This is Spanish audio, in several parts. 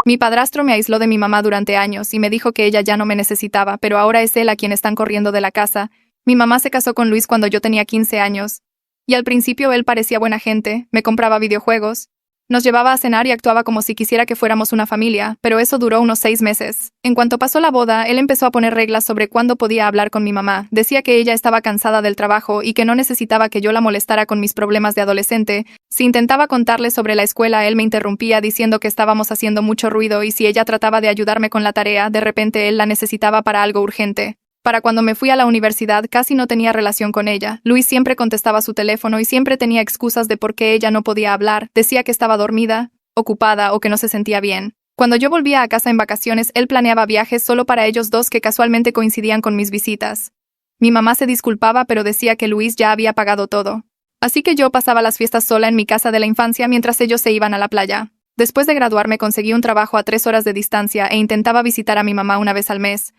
Mi padrastro me aisló de mi mamá durante años y me dijo que ella ya no me necesitaba, pero ahora es él a quien están corriendo de la casa. Mi mamá se casó con Luis cuando yo tenía 15 años. Y al principio él parecía buena gente, me compraba videojuegos, nos llevaba a cenar y actuaba como si quisiera que fuéramos una familia, pero eso duró unos 6 meses. En cuanto pasó la boda, él empezó a poner reglas sobre cuándo podía hablar con mi mamá. Decía que ella estaba cansada del trabajo y que no necesitaba que yo la molestara con mis problemas de adolescente. Si intentaba contarle sobre la escuela, él me interrumpía diciendo que estábamos haciendo mucho ruido y si ella trataba de ayudarme con la tarea, de repente él la necesitaba para algo urgente. Para cuando me fui a la universidad casi no tenía relación con ella. Luis siempre contestaba su teléfono y siempre tenía excusas de por qué ella no podía hablar. Decía que estaba dormida, ocupada o que no se sentía bien. Cuando yo volvía a casa en vacaciones, él planeaba viajes solo para ellos dos que casualmente coincidían con mis visitas. Mi mamá se disculpaba pero decía que Luis ya había pagado todo. Así que yo pasaba las fiestas sola en mi casa de la infancia mientras ellos se iban a la playa. Después de graduarme conseguí un trabajo a 3 horas de distancia e intentaba visitar a mi mamá una vez al mes.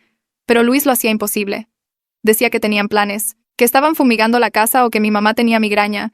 Pero Luis lo hacía imposible. Decía que tenían planes, que estaban fumigando la casa o que mi mamá tenía migraña.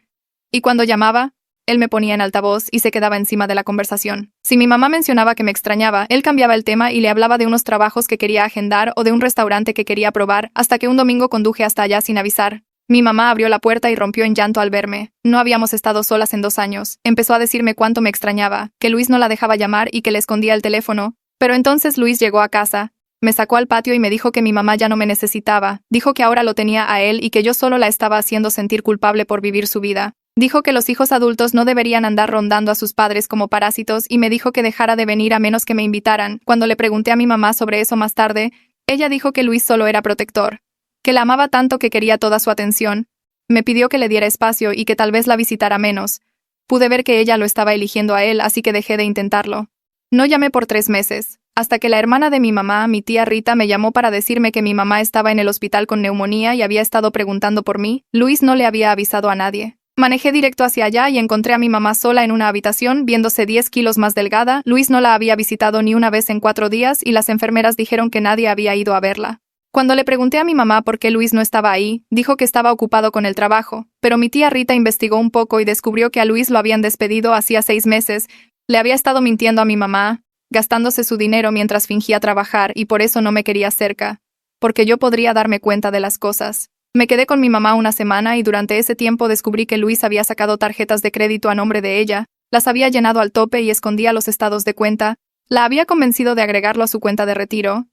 Y cuando llamaba, él me ponía en altavoz y se quedaba encima de la conversación. Si mi mamá mencionaba que me extrañaba, él cambiaba el tema y le hablaba de unos trabajos que quería agendar o de un restaurante que quería probar, hasta que un domingo conduje hasta allá sin avisar. Mi mamá abrió la puerta y rompió en llanto al verme. No habíamos estado solas en 2 años. Empezó a decirme cuánto me extrañaba, que Luis no la dejaba llamar y que le escondía el teléfono. Pero entonces Luis llegó a casa. Me sacó al patio y me dijo que mi mamá ya no me necesitaba. Dijo que ahora lo tenía a él y que yo solo la estaba haciendo sentir culpable por vivir su vida. Dijo que los hijos adultos no deberían andar rondando a sus padres como parásitos y me dijo que dejara de venir a menos que me invitaran. Cuando le pregunté a mi mamá sobre eso más tarde, ella dijo que Luis solo era protector, que la amaba tanto que quería toda su atención. Me pidió que le diera espacio y que tal vez la visitara menos. Pude ver que ella lo estaba eligiendo a él, así que dejé de intentarlo. No llamé por 3 meses. Hasta que la hermana de mi mamá, mi tía Rita, me llamó para decirme que mi mamá estaba en el hospital con neumonía y había estado preguntando por mí. Luis no le había avisado a nadie. Manejé directo hacia allá y encontré a mi mamá sola en una habitación, viéndose 10 kilos más delgada. Luis no la había visitado ni una vez en 4 días y las enfermeras dijeron que nadie había ido a verla. Cuando le pregunté a mi mamá por qué Luis no estaba ahí, dijo que estaba ocupado con el trabajo, pero mi tía Rita investigó un poco y descubrió que a Luis lo habían despedido hacía 6 meses. Le había estado mintiendo a mi mamá, gastándose su dinero mientras fingía trabajar y por eso no me quería cerca, porque yo podría darme cuenta de las cosas. Me quedé con mi mamá una semana y durante ese tiempo descubrí que Luis había sacado tarjetas de crédito a nombre de ella, las había llenado al tope y escondía los estados de cuenta, la había convencido de agregarlo a su cuenta de retiro,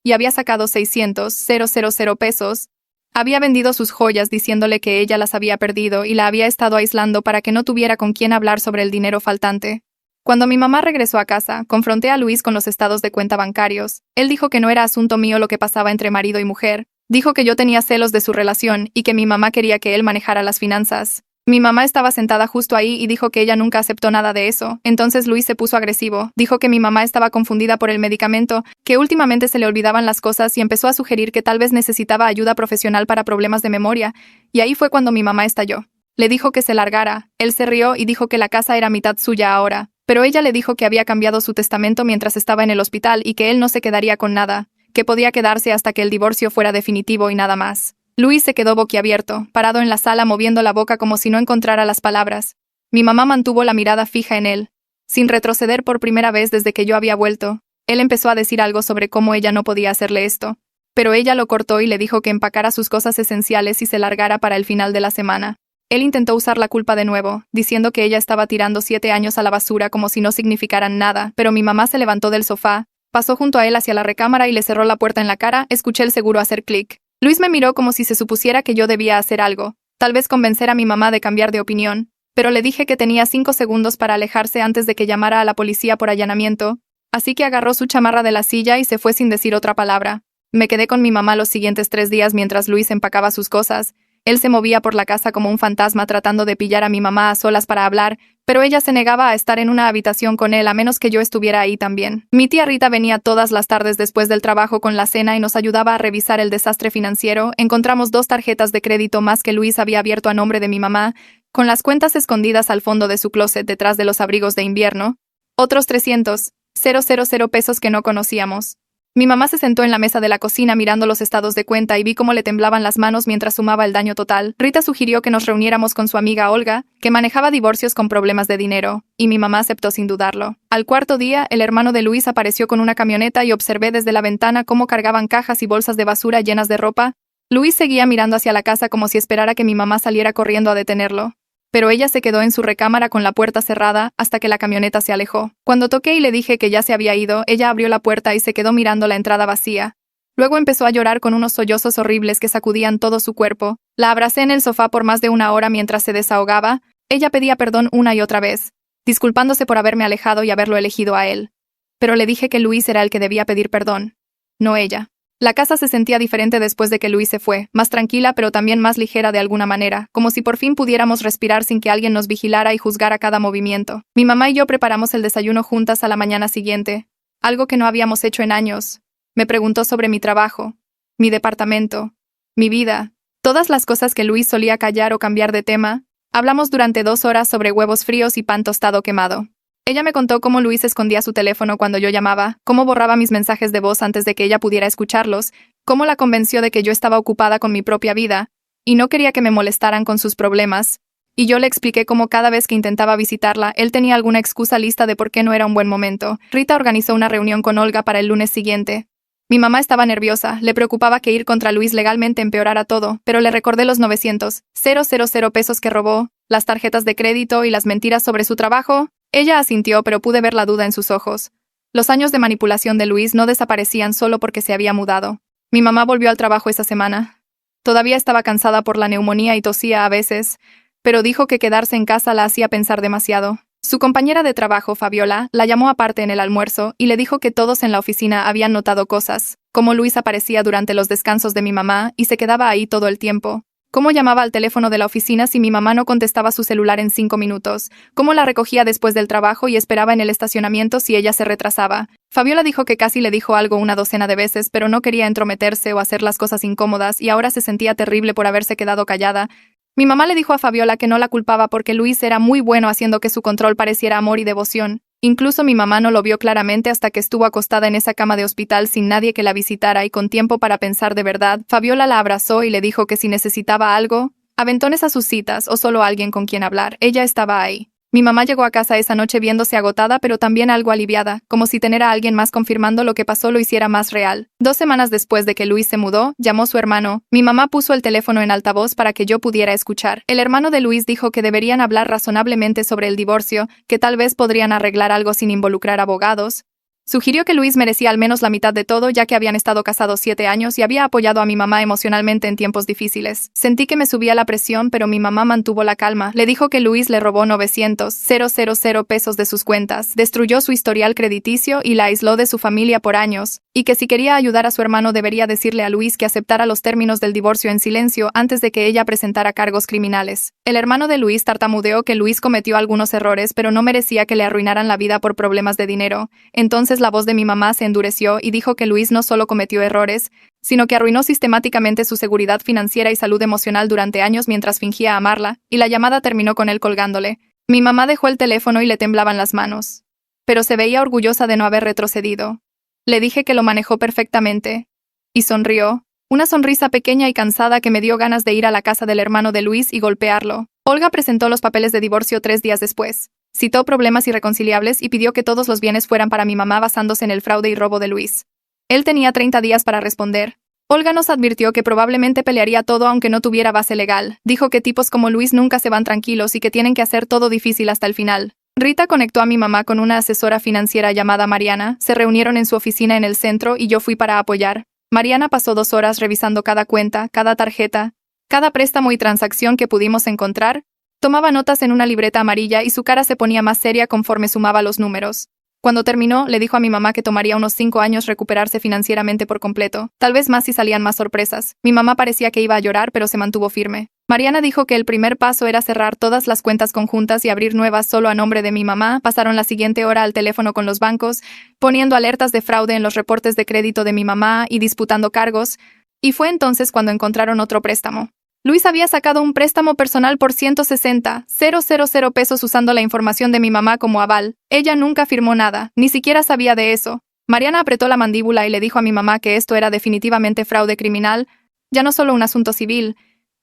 y había sacado 600,000 pesos. Había vendido sus joyas diciéndole que ella las había perdido y la había estado aislando para que no tuviera con quién hablar sobre el dinero faltante. Cuando mi mamá regresó a casa, confronté a Luis con los estados de cuenta bancarios. Él dijo que no era asunto mío lo que pasaba entre marido y mujer. Dijo que yo tenía celos de su relación y que mi mamá quería que él manejara las finanzas. Mi mamá estaba sentada justo ahí y dijo que ella nunca aceptó nada de eso. Entonces Luis se puso agresivo. Dijo que mi mamá estaba confundida por el medicamento, que últimamente se le olvidaban las cosas y empezó a sugerir que tal vez necesitaba ayuda profesional para problemas de memoria. Y ahí fue cuando mi mamá estalló. Le dijo que se largara. Él se rió y dijo que la casa era mitad suya ahora. Pero ella le dijo que había cambiado su testamento mientras estaba en el hospital y que él no se quedaría con nada, que podía quedarse hasta que el divorcio fuera definitivo y nada más. Luis se quedó boquiabierto, parado en la sala moviendo la boca como si no encontrara las palabras. Mi mamá mantuvo la mirada fija en él, sin retroceder por primera vez desde que yo había vuelto. Él empezó a decir algo sobre cómo ella no podía hacerle esto, pero ella lo cortó y le dijo que empacara sus cosas esenciales y se largara para el final de la semana. Él intentó usar la culpa de nuevo, diciendo que ella estaba tirando 7 años a la basura como si no significaran nada, pero mi mamá se levantó del sofá, pasó junto a él hacia la recámara y le cerró la puerta en la cara. Escuché el seguro hacer clic. Luis me miró como si se supusiera que yo debía hacer algo, tal vez convencer a mi mamá de cambiar de opinión, pero le dije que tenía 5 segundos para alejarse antes de que llamara a la policía por allanamiento, así que agarró su chamarra de la silla y se fue sin decir otra palabra. Me quedé con mi mamá los siguientes 3 días mientras Luis empacaba sus cosas. Él se movía por la casa como un fantasma tratando de pillar a mi mamá a solas para hablar, pero ella se negaba a estar en una habitación con él a menos que yo estuviera ahí también. Mi tía Rita venía todas las tardes después del trabajo con la cena y nos ayudaba a revisar el desastre financiero. Encontramos 2 tarjetas de crédito más que Luis había abierto a nombre de mi mamá, con las cuentas escondidas al fondo de su closet detrás de los abrigos de invierno. Otros 300,000 pesos que no conocíamos. Mi mamá se sentó en la mesa de la cocina mirando los estados de cuenta y vi cómo le temblaban las manos mientras sumaba el daño total. Rita sugirió que nos reuniéramos con su amiga Olga, que manejaba divorcios con problemas de dinero, y mi mamá aceptó sin dudarlo. Al cuarto día, el hermano de Luis apareció con una camioneta y observé desde la ventana cómo cargaban cajas y bolsas de basura llenas de ropa. Luis seguía mirando hacia la casa como si esperara que mi mamá saliera corriendo a detenerlo. Pero ella se quedó en su recámara con la puerta cerrada hasta que la camioneta se alejó. Cuando toqué y le dije que ya se había ido, ella abrió la puerta y se quedó mirando la entrada vacía. Luego empezó a llorar con unos sollozos horribles que sacudían todo su cuerpo. La abracé en el sofá por más de una hora mientras se desahogaba. Ella pedía perdón una y otra vez, disculpándose por haberme alejado y haberlo elegido a él. Pero le dije que Luis era el que debía pedir perdón, no ella. La casa se sentía diferente después de que Luis se fue, más tranquila pero también más ligera de alguna manera, como si por fin pudiéramos respirar sin que alguien nos vigilara y juzgara cada movimiento. Mi mamá y yo preparamos el desayuno juntas a la mañana siguiente, algo que no habíamos hecho en años. Me preguntó sobre mi trabajo, mi departamento, mi vida, todas las cosas que Luis solía callar o cambiar de tema. Hablamos durante 2 horas sobre huevos fríos y pan tostado quemado. Ella me contó cómo Luis escondía su teléfono cuando yo llamaba, cómo borraba mis mensajes de voz antes de que ella pudiera escucharlos, cómo la convenció de que yo estaba ocupada con mi propia vida, y no quería que me molestaran con sus problemas, y yo le expliqué cómo cada vez que intentaba visitarla, él tenía alguna excusa lista de por qué no era un buen momento. Rita organizó una reunión con Olga para el lunes siguiente. Mi mamá estaba nerviosa, le preocupaba que ir contra Luis legalmente empeorara todo, pero le recordé los 900,000 pesos que robó, las tarjetas de crédito y las mentiras sobre su trabajo. Ella asintió, pero pude ver la duda en sus ojos. Los años de manipulación de Luis no desaparecían solo porque se había mudado. Mi mamá volvió al trabajo esa semana. Todavía estaba cansada por la neumonía y tosía a veces, pero dijo que quedarse en casa la hacía pensar demasiado. Su compañera de trabajo, Fabiola, la llamó aparte en el almuerzo y le dijo que todos en la oficina habían notado cosas, como Luis aparecía durante los descansos de mi mamá y se quedaba ahí todo el tiempo. Cómo llamaba al teléfono de la oficina si mi mamá no contestaba su celular en 5 minutos. Cómo la recogía después del trabajo y esperaba en el estacionamiento si ella se retrasaba. Fabiola dijo que casi le dijo algo una docena de veces, pero no quería entrometerse o hacer las cosas incómodas y ahora se sentía terrible por haberse quedado callada. Mi mamá le dijo a Fabiola que no la culpaba porque Luis era muy bueno haciendo que su control pareciera amor y devoción. Incluso mi mamá no lo vio claramente hasta que estuvo acostada en esa cama de hospital sin nadie que la visitara y con tiempo para pensar de verdad. Fabiola la abrazó y le dijo que si necesitaba algo, aventones a sus citas o solo alguien con quien hablar, ella estaba ahí. Mi mamá llegó a casa esa noche viéndose agotada pero también algo aliviada, como si tener a alguien más confirmando lo que pasó lo hiciera más real. 2 semanas después de que Luis se mudó, llamó su hermano. Mi mamá puso el teléfono en altavoz para que yo pudiera escuchar. El hermano de Luis dijo que deberían hablar razonablemente sobre el divorcio, que tal vez podrían arreglar algo sin involucrar abogados. Sugirió que Luis merecía al menos la mitad de todo ya que habían estado casados 7 años y había apoyado a mi mamá emocionalmente en tiempos difíciles. Sentí que me subía la presión, pero mi mamá mantuvo la calma. Le dijo que Luis le robó 900,000 pesos de sus cuentas, destruyó su historial crediticio y la aisló de su familia por años, y que si quería ayudar a su hermano debería decirle a Luis que aceptara los términos del divorcio en silencio antes de que ella presentara cargos criminales. El hermano de Luis tartamudeó que Luis cometió algunos errores pero no merecía que le arruinaran la vida por problemas de dinero. Entonces la voz de mi mamá se endureció y dijo que Luis no solo cometió errores, sino que arruinó sistemáticamente su seguridad financiera y salud emocional durante años mientras fingía amarla, y la llamada terminó con él colgándole. Mi mamá dejó el teléfono y le temblaban las manos. Pero se veía orgullosa de no haber retrocedido. Le dije que lo manejó perfectamente. Y sonrió, una sonrisa pequeña y cansada que me dio ganas de ir a la casa del hermano de Luis y golpearlo. Olga presentó los papeles de divorcio 3 días después. Citó problemas irreconciliables y pidió que todos los bienes fueran para mi mamá basándose en el fraude y robo de Luis. Él tenía 30 días para responder. Olga nos advirtió que probablemente pelearía todo aunque no tuviera base legal. Dijo que tipos como Luis nunca se van tranquilos y que tienen que hacer todo difícil hasta el final. Rita conectó a mi mamá con una asesora financiera llamada Mariana, se reunieron en su oficina en el centro y yo fui para apoyar. Mariana pasó 2 horas revisando cada cuenta, cada tarjeta, cada préstamo y transacción que pudimos encontrar. Tomaba notas en una libreta amarilla y su cara se ponía más seria conforme sumaba los números. Cuando terminó, le dijo a mi mamá que tomaría unos 5 años recuperarse financieramente por completo, tal vez más si salían más sorpresas. Mi mamá parecía que iba a llorar, pero se mantuvo firme. Mariana dijo que el primer paso era cerrar todas las cuentas conjuntas y abrir nuevas solo a nombre de mi mamá. Pasaron la siguiente hora al teléfono con los bancos, poniendo alertas de fraude en los reportes de crédito de mi mamá y disputando cargos, y fue entonces cuando encontraron otro préstamo. Luis había sacado un préstamo personal por 160,000 pesos usando la información de mi mamá como aval. Ella nunca firmó nada, ni siquiera sabía de eso. Mariana apretó la mandíbula y le dijo a mi mamá que esto era definitivamente fraude criminal, ya no solo un asunto civil.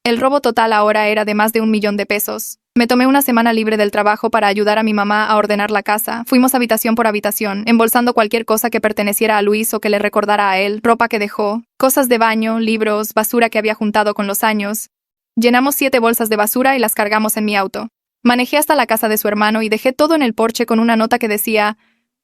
El robo total ahora era de más de 1.000.000 de pesos. Me tomé una semana libre del trabajo para ayudar a mi mamá a ordenar la casa. Fuimos habitación por habitación, embolsando cualquier cosa que perteneciera a Luis o que le recordara a él, ropa que dejó, cosas de baño, libros, basura que había juntado con los años. Llenamos 7 bolsas de basura y las cargamos en mi auto. Manejé hasta la casa de su hermano y dejé todo en el porche con una nota que decía: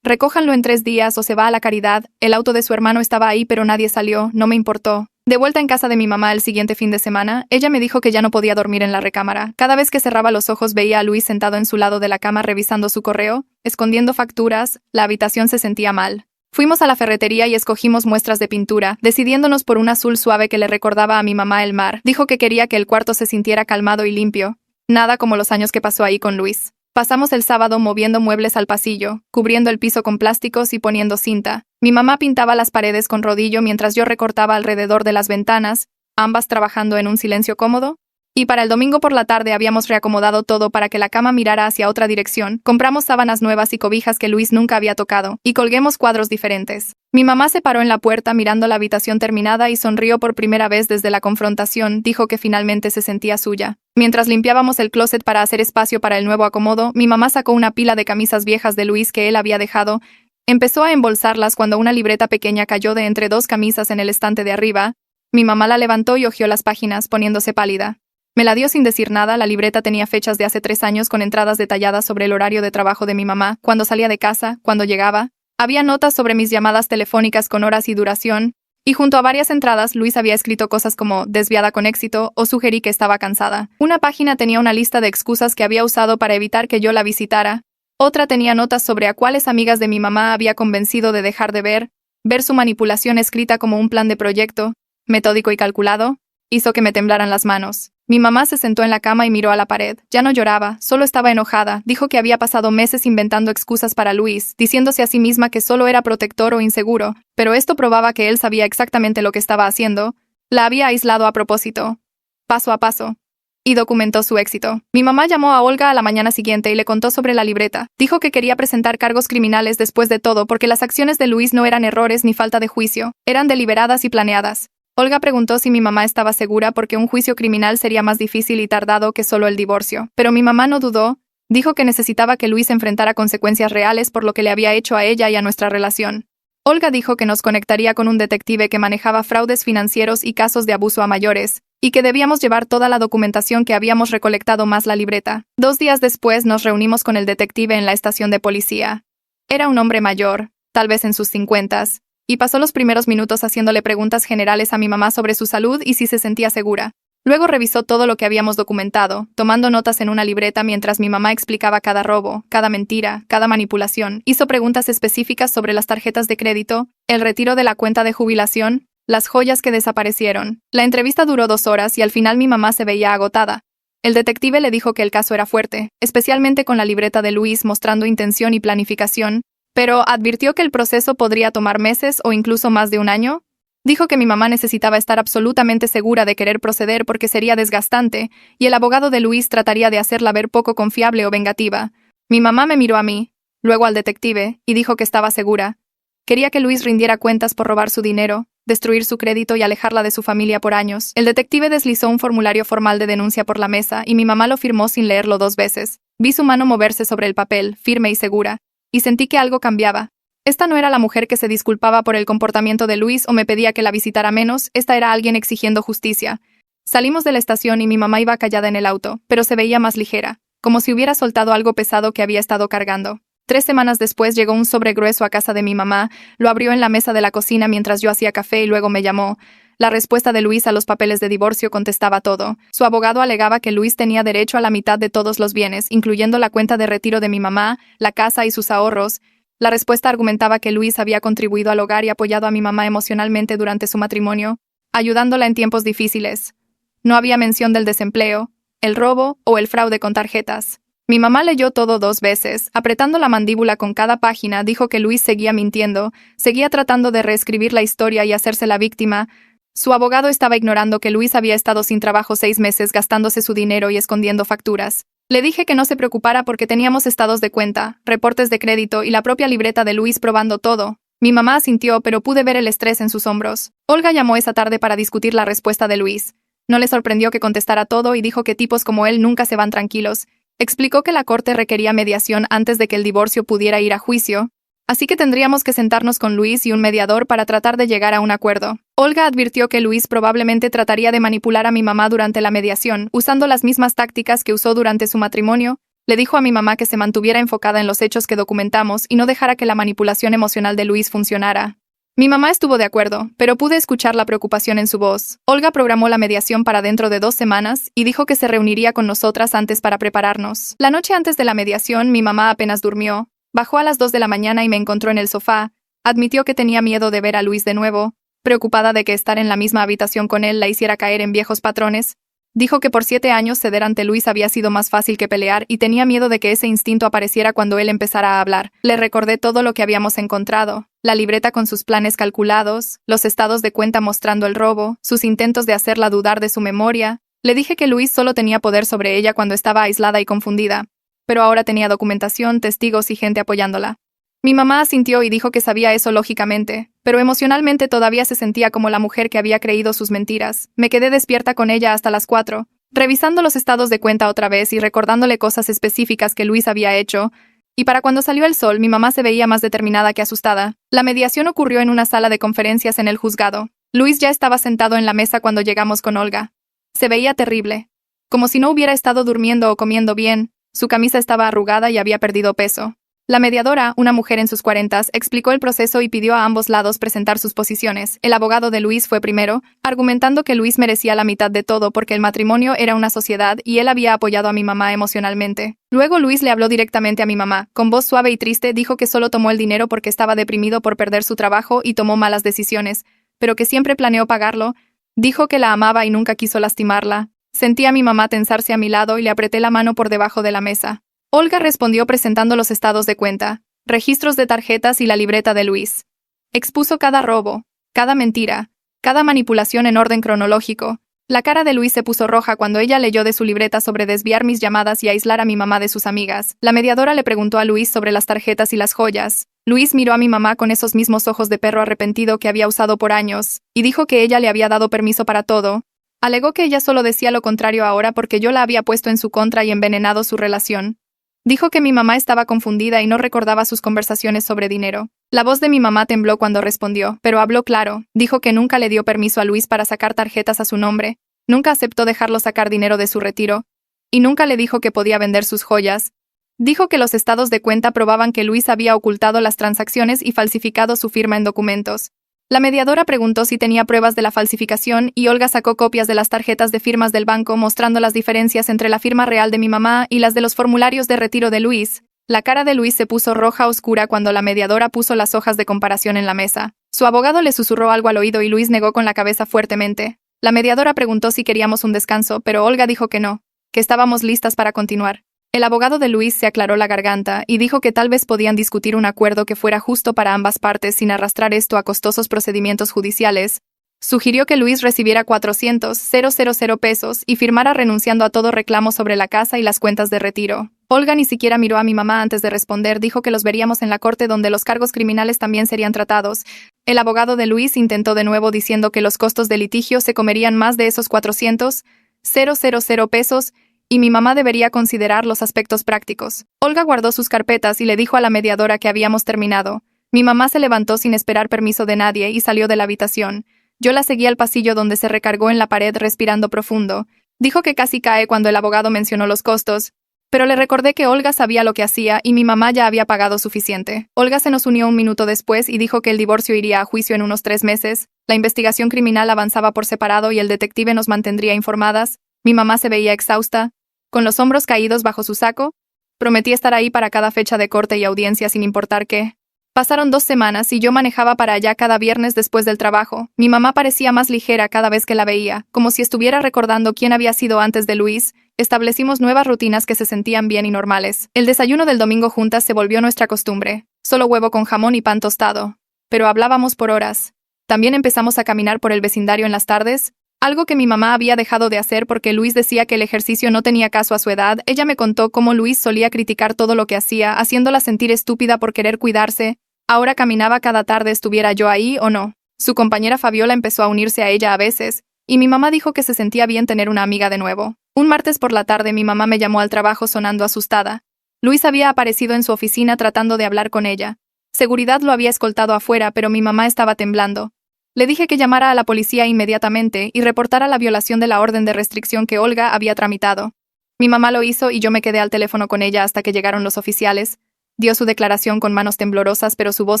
recójanlo en 3 días o se va a la caridad. El auto de su hermano estaba ahí pero nadie salió, no me importó. De vuelta en casa de mi mamá el siguiente fin de semana, ella me dijo que ya no podía dormir en la recámara. Cada vez que cerraba los ojos veía a Luis sentado en su lado de la cama revisando su correo, escondiendo facturas. La habitación se sentía mal. Fuimos a la ferretería y escogimos muestras de pintura, decidiéndonos por un azul suave que le recordaba a mi mamá el mar. Dijo que quería que el cuarto se sintiera calmado y limpio. Nada como los años que pasó ahí con Luis. Pasamos el sábado moviendo muebles al pasillo, cubriendo el piso con plásticos y poniendo cinta. Mi mamá pintaba las paredes con rodillo mientras yo recortaba alrededor de las ventanas, ambas trabajando en un silencio cómodo. Y para el domingo por la tarde habíamos reacomodado todo para que la cama mirara hacia otra dirección. Compramos sábanas nuevas y cobijas que Luis nunca había tocado, y colguemos cuadros diferentes. Mi mamá se paró en la puerta mirando la habitación terminada y sonrió por primera vez desde la confrontación. Dijo que finalmente se sentía suya. Mientras limpiábamos el closet para hacer espacio para el nuevo acomodo, mi mamá sacó una pila de camisas viejas de Luis que él había dejado. Empezó a embolsarlas cuando una libreta pequeña cayó de entre 2 camisas en el estante de arriba. Mi mamá la levantó y hojeó las páginas, poniéndose pálida. Me la dio sin decir nada. La libreta tenía fechas de hace 3 años con entradas detalladas sobre el horario de trabajo de mi mamá, cuando salía de casa, cuando llegaba. Había notas sobre mis llamadas telefónicas con horas y duración, y junto a varias entradas Luis había escrito cosas como desviada con éxito o sugerí que estaba cansada. Una página tenía una lista de excusas que había usado para evitar que yo la visitara. Otra tenía notas sobre a cuáles amigas de mi mamá había convencido de dejar de ver su manipulación escrita como un plan de proyecto, metódico y calculado, hizo que me temblaran las manos. Mi mamá se sentó en la cama y miró a la pared. Ya no lloraba, solo estaba enojada. Dijo que había pasado meses inventando excusas para Luis, diciéndose a sí misma que solo era protector o inseguro, pero esto probaba que él sabía exactamente lo que estaba haciendo. La había aislado a propósito, paso a paso, y documentó su éxito. Mi mamá llamó a Olga a la mañana siguiente y le contó sobre la libreta. Dijo que quería presentar cargos criminales después de todo porque las acciones de Luis no eran errores ni falta de juicio, eran deliberadas y planeadas. Olga preguntó si mi mamá estaba segura porque un juicio criminal sería más difícil y tardado que solo el divorcio. Pero mi mamá no dudó. Dijo que necesitaba que Luis enfrentara consecuencias reales por lo que le había hecho a ella y a nuestra relación. Olga dijo que nos conectaría con un detective que manejaba fraudes financieros y casos de abuso a mayores, y que debíamos llevar toda la documentación que habíamos recolectado más la libreta. 2 días después nos reunimos con el detective en la estación de policía. Era un hombre mayor, tal vez en sus 50s. Y pasó los primeros minutos haciéndole preguntas generales a mi mamá sobre su salud y si se sentía segura. Luego revisó todo lo que habíamos documentado, tomando notas en una libreta mientras mi mamá explicaba cada robo, cada mentira, cada manipulación. Hizo preguntas específicas sobre las tarjetas de crédito, el retiro de la cuenta de jubilación, las joyas que desaparecieron. La entrevista duró 2 horas y al final mi mamá se veía agotada. El detective le dijo que el caso era fuerte, especialmente con la libreta de Luis mostrando intención y planificación, pero advirtió que el proceso podría tomar meses o incluso más de 1 año. Dijo que mi mamá necesitaba estar absolutamente segura de querer proceder porque sería desgastante, y el abogado de Luis trataría de hacerla ver poco confiable o vengativa. Mi mamá me miró a mí, luego al detective, y dijo que estaba segura. Quería que Luis rindiera cuentas por robar su dinero, destruir su crédito y alejarla de su familia por años. El detective deslizó un formulario formal de denuncia por la mesa y mi mamá lo firmó sin leerlo 2 veces. Vi su mano moverse sobre el papel, firme y segura. Y sentí que algo cambiaba. Esta no era la mujer que se disculpaba por el comportamiento de Luis o me pedía que la visitara menos, esta era alguien exigiendo justicia. Salimos de la estación y mi mamá iba callada en el auto, pero se veía más ligera, como si hubiera soltado algo pesado que había estado cargando. 3 semanas después llegó un sobre grueso a casa de mi mamá, lo abrió en la mesa de la cocina mientras yo hacía café y luego me llamó. La respuesta de Luis a los papeles de divorcio contestaba todo. Su abogado alegaba que Luis tenía derecho a la mitad de todos los bienes, incluyendo la cuenta de retiro de mi mamá, la casa y sus ahorros. La respuesta argumentaba que Luis había contribuido al hogar y apoyado a mi mamá emocionalmente durante su matrimonio, ayudándola en tiempos difíciles. No había mención del desempleo, el robo o el fraude con tarjetas. Mi mamá leyó todo 2 veces, apretando la mandíbula con cada página. Dijo que Luis seguía mintiendo, seguía tratando de reescribir la historia y hacerse la víctima. Su abogado estaba ignorando que Luis había estado sin trabajo 6 meses gastándose su dinero y escondiendo facturas. Le dije que no se preocupara porque teníamos estados de cuenta, reportes de crédito y la propia libreta de Luis probando todo. Mi mamá asintió, pero pude ver el estrés en sus hombros. Olga llamó esa tarde para discutir la respuesta de Luis. No le sorprendió que contestara todo y dijo que tipos como él nunca se van tranquilos. Explicó que la corte requería mediación antes de que el divorcio pudiera ir a juicio, así que tendríamos que sentarnos con Luis y un mediador para tratar de llegar a un acuerdo. Olga advirtió que Luis probablemente trataría de manipular a mi mamá durante la mediación, usando las mismas tácticas que usó durante su matrimonio. Le dijo a mi mamá que se mantuviera enfocada en los hechos que documentamos y no dejara que la manipulación emocional de Luis funcionara. Mi mamá estuvo de acuerdo, pero pude escuchar la preocupación en su voz. Olga programó la mediación para dentro de 2 semanas y dijo que se reuniría con nosotras antes para prepararnos. La noche antes de la mediación, mi mamá apenas durmió. Bajó a las 2 de la mañana y me encontró en el sofá. Admitió que tenía miedo de ver a Luis de nuevo, preocupada de que estar en la misma habitación con él la hiciera caer en viejos patrones. Dijo que por 7 años ceder ante Luis había sido más fácil que pelear y tenía miedo de que ese instinto apareciera cuando él empezara a hablar. Le recordé todo lo que habíamos encontrado, la libreta con sus planes calculados, los estados de cuenta mostrando el robo, sus intentos de hacerla dudar de su memoria. Le dije que Luis solo tenía poder sobre ella cuando estaba aislada y confundida, pero ahora tenía documentación, testigos y gente apoyándola. Mi mamá asintió y dijo que sabía eso lógicamente, pero emocionalmente todavía se sentía como la mujer que había creído sus mentiras. Me quedé despierta con ella hasta las 4, revisando los estados de cuenta otra vez y recordándole cosas específicas que Luis había hecho, y para cuando salió el sol mi mamá se veía más determinada que asustada. La mediación ocurrió en una sala de conferencias en el juzgado. Luis ya estaba sentado en la mesa cuando llegamos con Olga. Se veía terrible, como si no hubiera estado durmiendo o comiendo bien. Su camisa estaba arrugada y había perdido peso. La mediadora, una mujer en sus 40s, explicó el proceso y pidió a ambos lados presentar sus posiciones. El abogado de Luis fue primero, argumentando que Luis merecía la mitad de todo porque el matrimonio era una sociedad y él había apoyado a mi mamá emocionalmente. Luego Luis le habló directamente a mi mamá. Con voz suave y triste dijo que solo tomó el dinero porque estaba deprimido por perder su trabajo y tomó malas decisiones, pero que siempre planeó pagarlo. Dijo que la amaba y nunca quiso lastimarla. Sentí a mi mamá tensarse a mi lado y le apreté la mano por debajo de la mesa. Olga respondió presentando los estados de cuenta, registros de tarjetas y la libreta de Luis. Expuso cada robo, cada mentira, cada manipulación en orden cronológico. La cara de Luis se puso roja cuando ella leyó de su libreta sobre desviar mis llamadas y aislar a mi mamá de sus amigas. La mediadora le preguntó a Luis sobre las tarjetas y las joyas. Luis miró a mi mamá con esos mismos ojos de perro arrepentido que había usado por años, y dijo que ella le había dado permiso para todo. Alegó que ella solo decía lo contrario ahora porque yo la había puesto en su contra y envenenado su relación. Dijo que mi mamá estaba confundida y no recordaba sus conversaciones sobre dinero. La voz de mi mamá tembló cuando respondió, pero habló claro. Dijo que nunca le dio permiso a Luis para sacar tarjetas a su nombre, nunca aceptó dejarlo sacar dinero de su retiro, y nunca le dijo que podía vender sus joyas. Dijo que los estados de cuenta probaban que Luis había ocultado las transacciones y falsificado su firma en documentos. La mediadora preguntó si tenía pruebas de la falsificación y Olga sacó copias de las tarjetas de firmas del banco mostrando las diferencias entre la firma real de mi mamá y las de los formularios de retiro de Luis. La cara de Luis se puso roja oscura cuando la mediadora puso las hojas de comparación en la mesa. Su abogado le susurró algo al oído y Luis negó con la cabeza fuertemente. La mediadora preguntó si queríamos un descanso, pero Olga dijo que no, que estábamos listas para continuar. El abogado de Luis se aclaró la garganta y dijo que tal vez podían discutir un acuerdo que fuera justo para ambas partes sin arrastrar esto a costosos procedimientos judiciales. Sugirió que Luis recibiera 400,000 pesos y firmara renunciando a todo reclamo sobre la casa y las cuentas de retiro. Olga ni siquiera miró a mi mamá antes de responder, dijo que los veríamos en la corte donde los cargos criminales también serían tratados. El abogado de Luis intentó de nuevo diciendo que los costos de litigio se comerían más de esos 400,000 pesos, y mi mamá debería considerar los aspectos prácticos. Olga guardó sus carpetas y le dijo a la mediadora que habíamos terminado. Mi mamá se levantó sin esperar permiso de nadie y salió de la habitación. Yo la seguí al pasillo donde se recargó en la pared respirando profundo. Dijo que casi cae cuando el abogado mencionó los costos, pero le recordé que Olga sabía lo que hacía y mi mamá ya había pagado suficiente. Olga se nos unió un minuto después y dijo que el divorcio iría a juicio en unos 3 meses. La investigación criminal avanzaba por separado y el detective nos mantendría informadas. Mi mamá se veía exhausta, con los hombros caídos bajo su saco. Prometí estar ahí para cada fecha de corte y audiencia sin importar qué. Pasaron 2 semanas y yo manejaba para allá cada viernes después del trabajo. Mi mamá parecía más ligera cada vez que la veía, como si estuviera recordando quién había sido antes de Luis. Establecimos nuevas rutinas que se sentían bien y normales. El desayuno del domingo juntas se volvió nuestra costumbre. Solo huevo con jamón y pan tostado. Pero hablábamos por horas. También empezamos a caminar por el vecindario en las tardes, algo que mi mamá había dejado de hacer porque Luis decía que el ejercicio no tenía caso a su edad. Ella me contó cómo Luis solía criticar todo lo que hacía, haciéndola sentir estúpida por querer cuidarse. Ahora caminaba cada tarde estuviera yo ahí o no. Su compañera Fabiola empezó a unirse a ella a veces, y mi mamá dijo que se sentía bien tener una amiga de nuevo. Un martes por la tarde mi mamá me llamó al trabajo sonando asustada. Luis había aparecido en su oficina tratando de hablar con ella. Seguridad lo había escoltado afuera, pero mi mamá estaba temblando. Le dije que llamara a la policía inmediatamente y reportara la violación de la orden de restricción que Olga había tramitado. Mi mamá lo hizo y yo me quedé al teléfono con ella hasta que llegaron los oficiales. Dio su declaración con manos temblorosas, pero su voz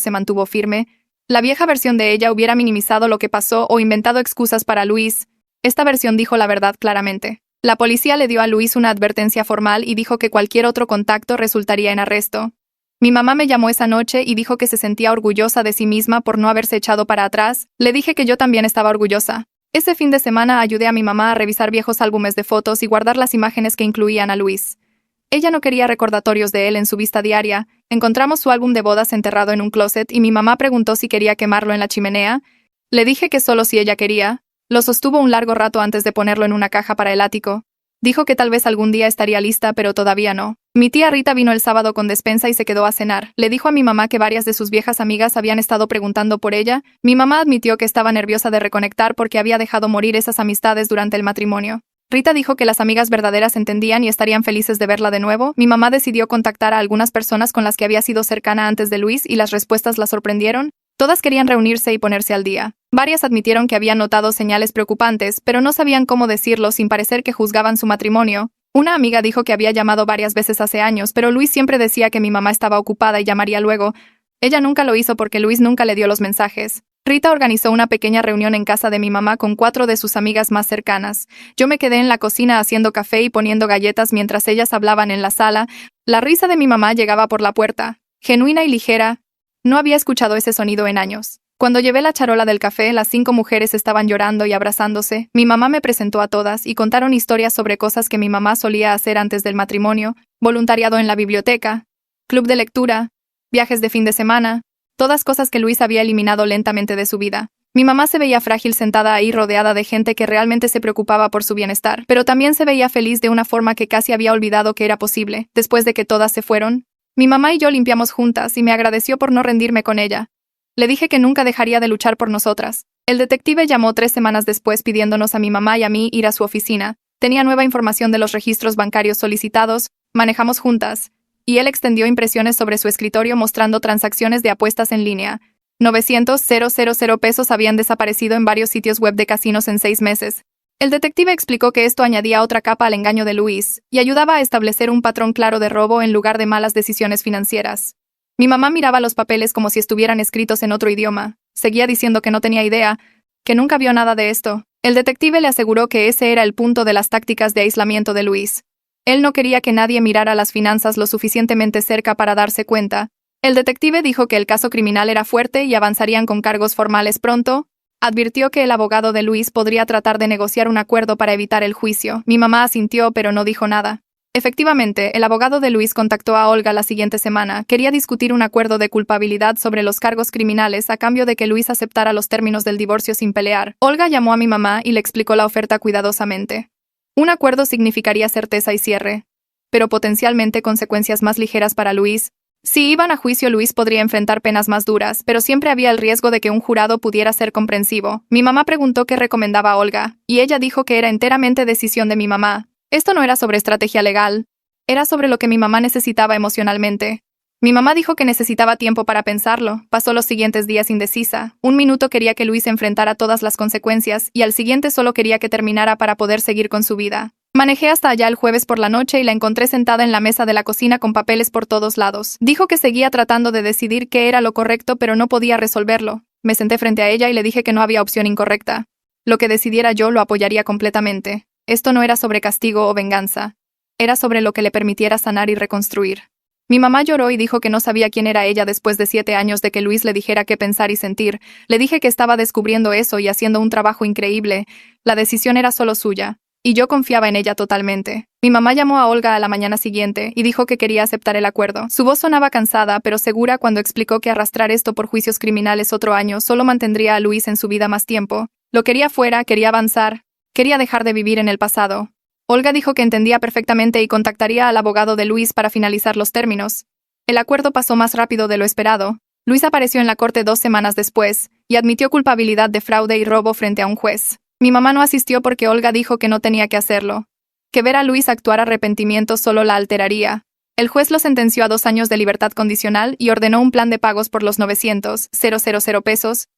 se mantuvo firme. La vieja versión de ella hubiera minimizado lo que pasó o inventado excusas para Luis. Esta versión dijo la verdad claramente. La policía le dio a Luis una advertencia formal y dijo que cualquier otro contacto resultaría en arresto. Mi mamá me llamó esa noche y dijo que se sentía orgullosa de sí misma por no haberse echado para atrás. Le dije que yo también estaba orgullosa. Ese fin de semana ayudé a mi mamá a revisar viejos álbumes de fotos y guardar las imágenes que incluían a Luis. Ella no quería recordatorios de él en su vista diaria. Encontramos su álbum de bodas enterrado en un closet y mi mamá preguntó si quería quemarlo en la chimenea. Le dije que solo si ella quería. Lo sostuvo un largo rato antes de ponerlo en una caja para el ático. Dijo que tal vez algún día estaría lista, pero todavía no. Mi tía Rita vino el sábado con despensa y se quedó a cenar. Le dijo a mi mamá que varias de sus viejas amigas habían estado preguntando por ella. Mi mamá admitió que estaba nerviosa de reconectar porque había dejado morir esas amistades durante el matrimonio. Rita dijo que las amigas verdaderas entendían y estarían felices de verla de nuevo. Mi mamá decidió contactar a algunas personas con las que había sido cercana antes de Luis y las respuestas la sorprendieron. Todas querían reunirse y ponerse al día. Varias admitieron que habían notado señales preocupantes, pero no sabían cómo decirlo sin parecer que juzgaban su matrimonio. Una amiga dijo que había llamado varias veces hace años, pero Luis siempre decía que mi mamá estaba ocupada y llamaría luego. Ella nunca lo hizo porque Luis nunca le dio los mensajes. Rita organizó una pequeña reunión en casa de mi mamá con 4 de sus amigas más cercanas. Yo me quedé en la cocina haciendo café y poniendo galletas mientras ellas hablaban en la sala. La risa de mi mamá llegaba por la puerta, genuina y ligera. No había escuchado ese sonido en años. Cuando llevé la charola del café, las 5 mujeres estaban llorando y abrazándose. Mi mamá me presentó a todas y contaron historias sobre cosas que mi mamá solía hacer antes del matrimonio, voluntariado en la biblioteca, club de lectura, viajes de fin de semana, todas cosas que Luis había eliminado lentamente de su vida. Mi mamá se veía frágil sentada ahí rodeada de gente que realmente se preocupaba por su bienestar, pero también se veía feliz de una forma que casi había olvidado que era posible, después de que todas se fueron. Mi mamá y yo limpiamos juntas y me agradeció por no rendirme con ella. Le dije que nunca dejaría de luchar por nosotras. El detective llamó 3 semanas después pidiéndonos a mi mamá y a mí ir a su oficina. Tenía nueva información de los registros bancarios solicitados, manejamos juntas, y él extendió impresiones sobre su escritorio mostrando transacciones de apuestas en línea. 900,000 pesos habían desaparecido en varios sitios web de casinos en 6 meses. El detective explicó que esto añadía otra capa al engaño de Luis y ayudaba a establecer un patrón claro de robo en lugar de malas decisiones financieras. Mi mamá miraba los papeles como si estuvieran escritos en otro idioma. Seguía diciendo que no tenía idea, que nunca vio nada de esto. El detective le aseguró que ese era el punto de las tácticas de aislamiento de Luis. Él no quería que nadie mirara las finanzas lo suficientemente cerca para darse cuenta. El detective dijo que el caso criminal era fuerte y avanzarían con cargos formales pronto. Advirtió que el abogado de Luis podría tratar de negociar un acuerdo para evitar el juicio. Mi mamá asintió, pero no dijo nada. Efectivamente, el abogado de Luis contactó a Olga la siguiente semana. Quería discutir un acuerdo de culpabilidad sobre los cargos criminales a cambio de que Luis aceptara los términos del divorcio sin pelear. Olga llamó a mi mamá y le explicó la oferta cuidadosamente. Un acuerdo significaría certeza y cierre, pero potencialmente consecuencias más ligeras para Luis. Si iban a juicio, Luis podría enfrentar penas más duras, pero siempre había el riesgo de que un jurado pudiera ser comprensivo. Mi mamá preguntó qué recomendaba a Olga, y ella dijo que era enteramente decisión de mi mamá. Esto no era sobre estrategia legal, era sobre lo que mi mamá necesitaba emocionalmente. Mi mamá dijo que necesitaba tiempo para pensarlo. Pasó los siguientes días indecisa. Un minuto quería que Luis enfrentara todas las consecuencias y al siguiente solo quería que terminara para poder seguir con su vida. Manejé hasta allá el jueves por la noche y la encontré sentada en la mesa de la cocina con papeles por todos lados. Dijo que seguía tratando de decidir qué era lo correcto, pero no podía resolverlo. Me senté frente a ella y le dije que no había opción incorrecta. Lo que decidiera yo lo apoyaría completamente. Esto no era sobre castigo o venganza. Era sobre lo que le permitiera sanar y reconstruir. Mi mamá lloró y dijo que no sabía quién era ella después de 7 años de que Luis le dijera qué pensar y sentir. Le dije que estaba descubriendo eso y haciendo un trabajo increíble. La decisión era solo suya. Y yo confiaba en ella totalmente. Mi mamá llamó a Olga a la mañana siguiente y dijo que quería aceptar el acuerdo. Su voz sonaba cansada, pero segura cuando explicó que arrastrar esto por juicios criminales otro año solo mantendría a Luis en su vida más tiempo. Lo quería fuera, quería avanzar. Quería dejar de vivir en el pasado. Olga dijo que entendía perfectamente y contactaría al abogado de Luis para finalizar los términos. El acuerdo pasó más rápido de lo esperado. Luis apareció en la corte 2 semanas después, y admitió culpabilidad de fraude y robo frente a un juez. Mi mamá no asistió porque Olga dijo que no tenía que hacerlo, que ver a Luis actuar arrepentimiento solo la alteraría. El juez lo sentenció a 2 años de libertad condicional y ordenó un plan de pagos por los 900,000 pesos,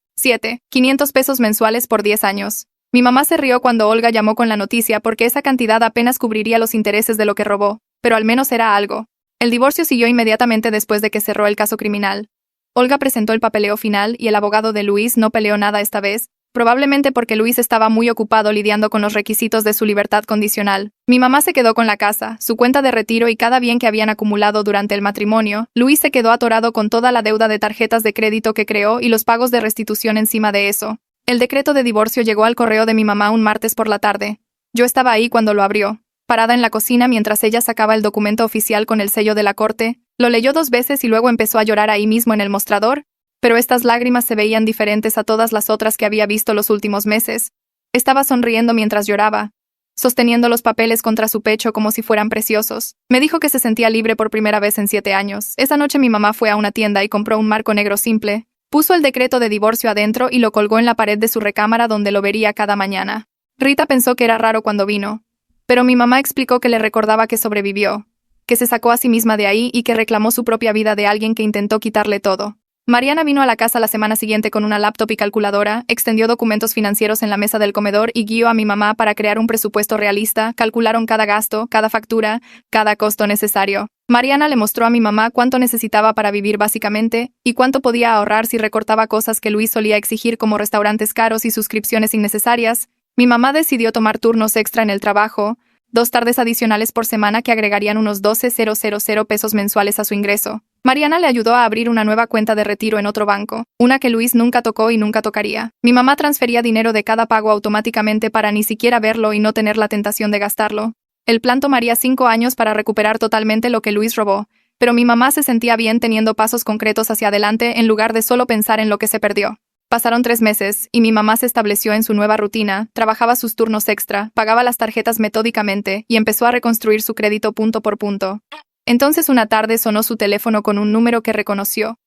500 pesos mensuales por 10 años. Mi mamá se rió cuando Olga llamó con la noticia porque esa cantidad apenas cubriría los intereses de lo que robó, pero al menos era algo. El divorcio siguió inmediatamente después de que cerró el caso criminal. Olga presentó el papeleo final y el abogado de Luis no peleó nada esta vez, probablemente porque Luis estaba muy ocupado lidiando con los requisitos de su libertad condicional. Mi mamá se quedó con la casa, su cuenta de retiro y cada bien que habían acumulado durante el matrimonio. Luis se quedó atorado con toda la deuda de tarjetas de crédito que creó y los pagos de restitución encima de eso. El decreto de divorcio llegó al correo de mi mamá un martes por la tarde. Yo estaba ahí cuando lo abrió, parada en la cocina mientras ella sacaba el documento oficial con el sello de la corte. Lo leyó 2 veces y luego empezó a llorar ahí mismo en el mostrador, pero estas lágrimas se veían diferentes a todas las otras que había visto los últimos meses. Estaba sonriendo mientras lloraba, sosteniendo los papeles contra su pecho como si fueran preciosos. Me dijo que se sentía libre por primera vez en 7 años. Esa noche mi mamá fue a una tienda y compró un marco negro simple, puso el decreto de divorcio adentro y lo colgó en la pared de su recámara donde lo vería cada mañana. Rita pensó que era raro cuando vino, pero mi mamá explicó que le recordaba que sobrevivió, que se sacó a sí misma de ahí y que reclamó su propia vida de alguien que intentó quitarle todo. Mariana vino a la casa la semana siguiente con una laptop y calculadora, extendió documentos financieros en la mesa del comedor y guió a mi mamá para crear un presupuesto realista. Calcularon cada gasto, cada factura, cada costo necesario. Mariana le mostró a mi mamá cuánto necesitaba para vivir básicamente y cuánto podía ahorrar si recortaba cosas que Luis solía exigir como restaurantes caros y suscripciones innecesarias. Mi mamá decidió tomar turnos extra en el trabajo, 2 tardes adicionales por semana que agregarían unos 12,000 pesos mensuales a su ingreso. Mariana le ayudó a abrir una nueva cuenta de retiro en otro banco, una que Luis nunca tocó y nunca tocaría. Mi mamá transfería dinero de cada pago automáticamente para ni siquiera verlo y no tener la tentación de gastarlo. El plan tomaría 5 años para recuperar totalmente lo que Luis robó, pero mi mamá se sentía bien teniendo pasos concretos hacia adelante en lugar de solo pensar en lo que se perdió. Pasaron 3 meses, y mi mamá se estableció en su nueva rutina, trabajaba sus turnos extra, pagaba las tarjetas metódicamente y empezó a reconstruir su crédito punto por punto. Entonces una tarde sonó su teléfono con un número que reconoció.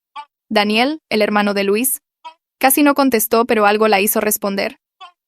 Daniel, el hermano de Luis. Casi no contestó, pero algo la hizo responder.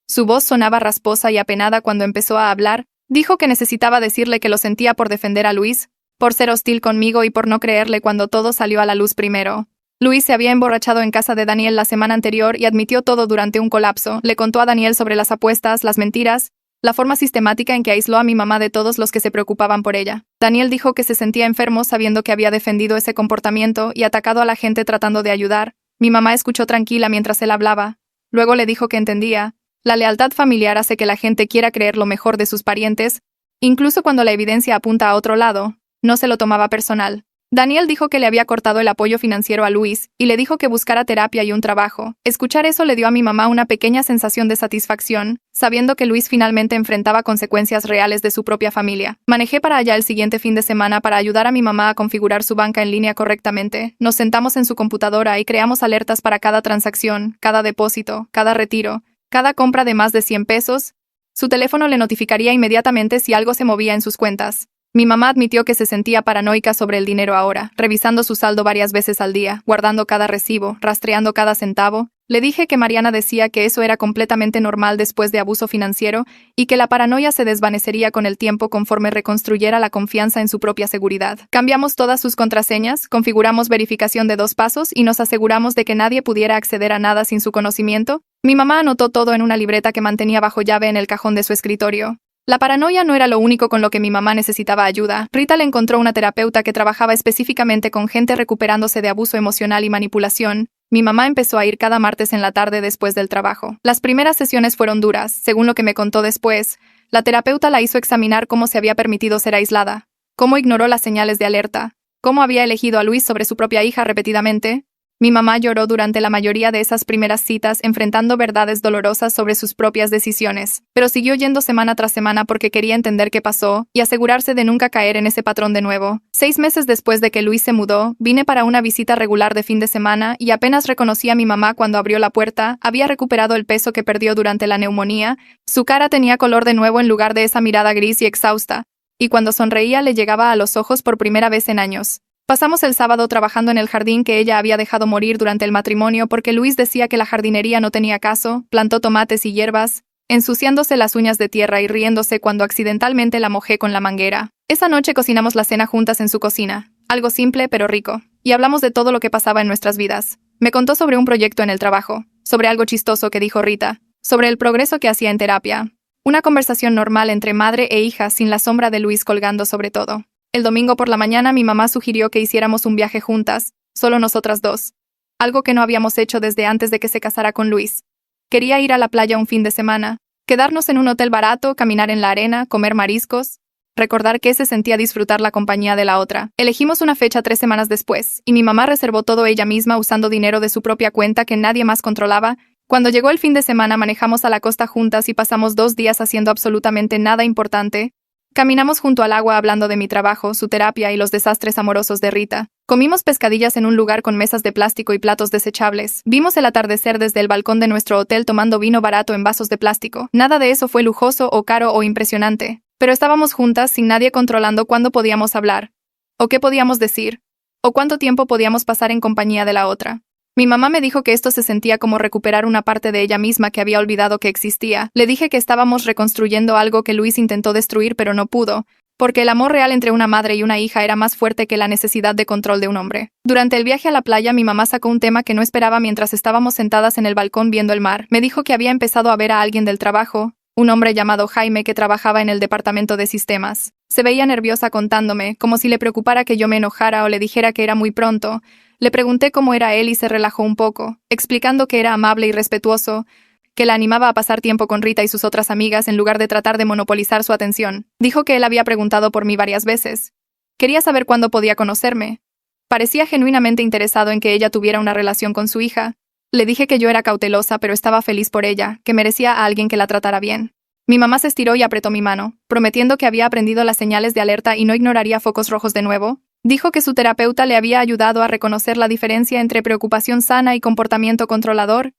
Su voz sonaba rasposa y apenada cuando empezó a hablar. Dijo que necesitaba decirle que lo sentía por defender a Luis, por ser hostil conmigo y por no creerle cuando todo salió a la luz primero. Luis se había emborrachado en casa de Daniel la semana anterior y admitió todo durante un colapso. Le contó a Daniel sobre las apuestas, las mentiras, la forma sistemática en que aisló a mi mamá de todos los que se preocupaban por ella. Daniel dijo que se sentía enfermo sabiendo que había defendido ese comportamiento y atacado a la gente tratando de ayudar. Mi mamá escuchó tranquila mientras él hablaba. Luego le dijo que entendía. La lealtad familiar hace que la gente quiera creer lo mejor de sus parientes, incluso cuando la evidencia apunta a otro lado. No se lo tomaba personal. Daniel dijo que le había cortado el apoyo financiero a Luis y le dijo que buscara terapia y un trabajo. Escuchar eso le dio a mi mamá una pequeña sensación de satisfacción, sabiendo que Luis finalmente enfrentaba consecuencias reales de su propia familia. Manejé para allá el siguiente fin de semana para ayudar a mi mamá a configurar su banca en línea correctamente. Nos sentamos en su computadora y creamos alertas para cada transacción, cada depósito, cada retiro, cada compra de más de 100 pesos. Su teléfono le notificaría inmediatamente si algo se movía en sus cuentas. Mi mamá admitió que se sentía paranoica sobre el dinero ahora, revisando su saldo varias veces al día, guardando cada recibo, rastreando cada centavo. Le dije que Mariana decía que eso era completamente normal después de abuso financiero y que la paranoia se desvanecería con el tiempo conforme reconstruyera la confianza en su propia seguridad. Cambiamos todas sus contraseñas, configuramos verificación de 2 pasos y nos aseguramos de que nadie pudiera acceder a nada sin su conocimiento. Mi mamá anotó todo en una libreta que mantenía bajo llave en el cajón de su escritorio. La paranoia no era lo único con lo que mi mamá necesitaba ayuda. Rita le encontró una terapeuta que trabajaba específicamente con gente recuperándose de abuso emocional y manipulación. Mi mamá empezó a ir cada martes en la tarde después del trabajo. Las primeras sesiones fueron duras, según lo que me contó después. La terapeuta la hizo examinar cómo se había permitido ser aislada, cómo ignoró las señales de alerta, cómo había elegido a Luis sobre su propia hija repetidamente. Mi mamá lloró durante la mayoría de esas primeras citas, enfrentando verdades dolorosas sobre sus propias decisiones, pero siguió yendo semana tras semana porque quería entender qué pasó y asegurarse de nunca caer en ese patrón de nuevo. 6 meses después de que Luis se mudó, vine para una visita regular de fin de semana y apenas reconocí a mi mamá cuando abrió la puerta. Había recuperado el peso que perdió durante la neumonía. Su cara tenía color de nuevo en lugar de esa mirada gris y exhausta, y cuando sonreía le llegaba a los ojos por primera vez en años. Pasamos el sábado trabajando en el jardín que ella había dejado morir durante el matrimonio porque Luis decía que la jardinería no tenía caso, plantó tomates y hierbas, ensuciándose las uñas de tierra y riéndose cuando accidentalmente la mojé con la manguera. Esa noche cocinamos la cena juntas en su cocina, algo simple pero rico, y hablamos de todo lo que pasaba en nuestras vidas. Me contó sobre un proyecto en el trabajo, sobre algo chistoso que dijo Rita, sobre el progreso que hacía en terapia. Una conversación normal entre madre e hija sin la sombra de Luis colgando sobre todo. El domingo por la mañana mi mamá sugirió que hiciéramos un viaje juntas, solo nosotras dos. Algo que no habíamos hecho desde antes de que se casara con Luis. Quería ir a la playa un fin de semana, quedarnos en un hotel barato, caminar en la arena, comer mariscos, recordar qué se sentía disfrutar la compañía de la otra. Elegimos una fecha 3 semanas después, y mi mamá reservó todo ella misma usando dinero de su propia cuenta que nadie más controlaba. Cuando llegó el fin de semana manejamos a la costa juntas y pasamos 2 días haciendo absolutamente nada importante. Caminamos junto al agua hablando de mi trabajo, su terapia y los desastres amorosos de Rita. Comimos pescadillas en un lugar con mesas de plástico y platos desechables. Vimos el atardecer desde el balcón de nuestro hotel tomando vino barato en vasos de plástico. Nada de eso fue lujoso o caro o impresionante. Pero estábamos juntas sin nadie controlando cuándo podíamos hablar, o qué podíamos decir, o cuánto tiempo podíamos pasar en compañía de la otra. Mi mamá me dijo que esto se sentía como recuperar una parte de ella misma que había olvidado que existía. Le dije que estábamos reconstruyendo algo que Luis intentó destruir pero no pudo, porque el amor real entre una madre y una hija era más fuerte que la necesidad de control de un hombre. Durante el viaje a la playa mi mamá sacó un tema que no esperaba mientras estábamos sentadas en el balcón viendo el mar. Me dijo que había empezado a ver a alguien del trabajo, un hombre llamado Jaime que trabajaba en el departamento de sistemas. Se veía nerviosa contándome, como si le preocupara que yo me enojara o le dijera que era muy pronto. Le pregunté cómo era él y se relajó un poco, explicando que era amable y respetuoso, que la animaba a pasar tiempo con Rita y sus otras amigas en lugar de tratar de monopolizar su atención. Dijo que él había preguntado por mí varias veces. Quería saber cuándo podía conocerme. Parecía genuinamente interesado en que ella tuviera una relación con su hija. Le dije que yo era cautelosa pero estaba feliz por ella, que merecía a alguien que la tratara bien. Mi mamá se estiró y apretó mi mano, prometiendo que había aprendido las señales de alerta y no ignoraría focos rojos de nuevo. Dijo que su terapeuta le había ayudado a reconocer la diferencia entre preocupación sana y comportamiento controlador,